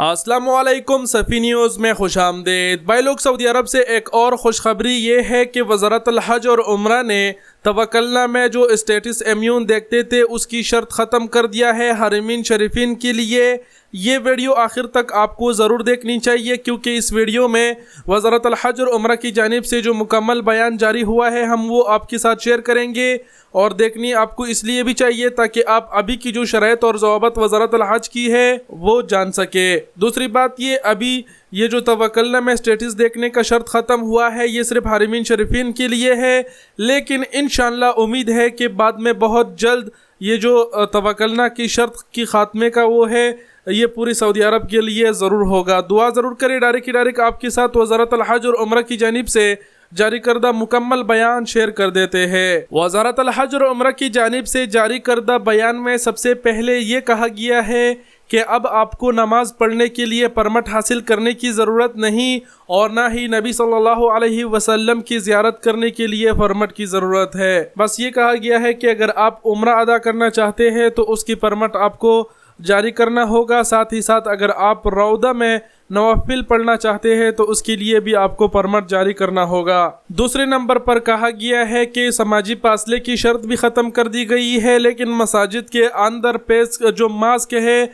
السلام علیکم صفی نیوز میں خوش آمدید بھائی لوگ۔ سعودی عرب سے ایک اور خوشخبری یہ ہے کہ وزارت الحج اور عمرہ نے توکلنا میں جو اسٹیٹس ایمیون دیکھتے تھے اس کی شرط ختم کر دیا ہے حرمین شریفین کے لیے۔ یہ ویڈیو آخر تک آپ کو ضرور دیکھنی چاہیے کیونکہ اس ویڈیو میں وزارت الحج اور عمرہ کی جانب سے جو مکمل بیان جاری ہوا ہے ہم وہ آپ کے ساتھ شیئر کریں گے، اور دیکھنی آپ کو اس لیے بھی چاہیے تاکہ آپ ابھی کی جو شرائط اور ضوابط وزارت الحج کی ہے وہ جان سکے۔ دوسری بات یہ جو توکلنا میں اسٹیٹس دیکھنے کا شرط ختم ہوا ہے یہ صرف حرمین شریفین کے لیے ہے، لیکن انشاءاللہ امید ہے کہ بعد میں بہت جلد یہ جو توکلنا کی شرط کی خاتمے کا وہ ہے یہ پوری سعودی عرب کے لیے ضرور ہوگا۔ دعا ضرور کریں۔ ڈائریکٹ آپ کے ساتھ وزارت الحج اور عمرہ کی جانب سے جاری کردہ مکمل بیان شیئر کر دیتے ہیں۔ وزارت الحج اور عمرہ کی جانب سے جاری کردہ بیان میں سب سے پہلے یہ کہا گیا ہے کہ اب آپ کو نماز پڑھنے کے لیے پرمٹ حاصل کرنے کی ضرورت نہیں، اور نہ ہی نبی صلی اللہ علیہ وسلم کی زیارت کرنے کے لیے پرمٹ کی ضرورت ہے۔ بس یہ کہا گیا ہے کہ اگر آپ عمرہ ادا کرنا چاہتے ہیں تو اس کی پرمٹ آپ کو جاری کرنا ہوگا، ساتھ ہی ساتھ اگر آپ روضہ میں نوافل پڑھنا چاہتے ہیں تو اس کے لیے بھی آپ کو پرمٹ جاری کرنا ہوگا۔ دوسرے نمبر پر کہا گیا ہے کہ سماجی فاصلے کی شرط بھی ختم کر دی گئی ہے، لیکن مساجد کے اندر پیس جو ماسک ہے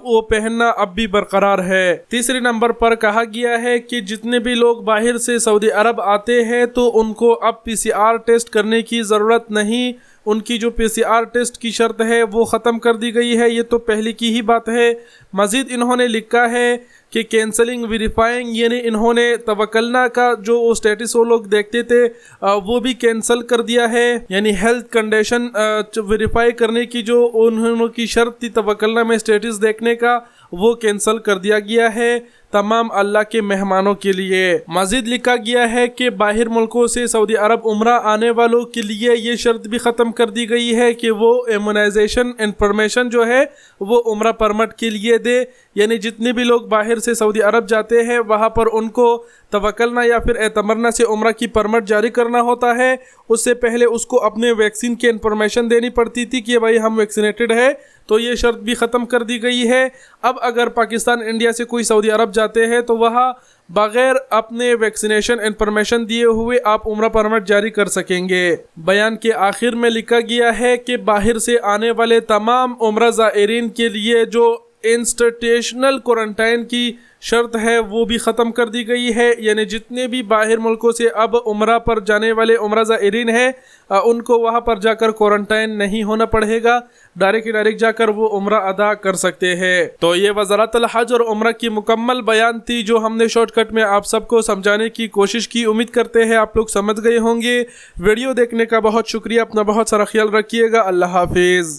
وہ پہننا اب بھی برقرار ہے۔ تیسرے نمبر پر کہا گیا ہے کہ جتنے بھی لوگ باہر سے سعودی عرب آتے ہیں تو ان کو اب PCR ٹیسٹ کرنے کی ضرورت نہیں، ان کی جو PCR ٹیسٹ کی شرط ہے وہ ختم کر دی گئی ہے۔ یہ تو پہلے کی ہی بات ہے۔ مزید انہوں نے لکھا ہے کہ کینسلنگ ویریفائنگ، یعنی انہوں نے توکلنا کا جو اسٹیٹس وہ لوگ دیکھتے تھے وہ بھی کینسل کر دیا ہے، یعنی ہیلتھ کنڈیشن ویریفائی کرنے کی جو انہوں کی شرط تھی توکلنا میں اسٹیٹس دیکھنے کا وہ کینسل کر دیا گیا ہے تمام اللہ کے مہمانوں کے لیے۔ مزید لکھا گیا ہے کہ باہر ملکوں سے سعودی عرب عمرہ آنے والوں کے لیے یہ شرط بھی ختم کر دی گئی ہے کہ وہ ایمونائزیشن انفارمیشن جو ہے وہ عمرہ پرمٹ کے لیے دے، یعنی جتنے بھی لوگ باہر سے سعودی عرب جاتے ہیں وہاں پر ان کو توکلنا یا پھر اعتمرنا سے عمرہ کی پرمٹ جاری کرنا ہوتا ہے، اس سے پہلے اس کو اپنے ویکسین کی انفارمیشن دینی پڑتی تھی کہ بھائی ہم ویکسینیٹڈ ہے، تو یہ شرط بھی ختم کر دی گئی ہے۔ اب اگر پاکستان انڈیا سے کوئی سعودی عرب جاتے ہیں تو وہاں بغیر اپنے ویکسینیشن انفارمیشن دیے ہوئے آپ عمرہ پرمٹ جاری کر سکیں گے۔ بیان کے آخر میں لکھا گیا ہے کہ باہر سے آنے والے تمام عمرہ زائرین کے لیے جو انسٹیٹیوشنل کوارنٹائن کی شرط ہے وہ بھی ختم کر دی گئی ہے، یعنی جتنے بھی باہر ملکوں سے اب عمرہ پر جانے والے عمرہ زائرین ہیں ان کو وہاں پر جا کر کوارنٹائن نہیں ہونا پڑے گا، ڈائریکٹ جا کر وہ عمرہ ادا کر سکتے ہیں۔ تو یہ وزارت الحج اور عمرہ کی مکمل بیان تھی جو ہم نے شارٹ کٹ میں آپ سب کو سمجھانے کی کوشش کی۔ امید کرتے ہیں آپ لوگ سمجھ گئے ہوں گے۔ ویڈیو دیکھنے کا بہت شکریہ، اپنا بہت سارا خیال رکھیے گا۔ اللہ حافظ۔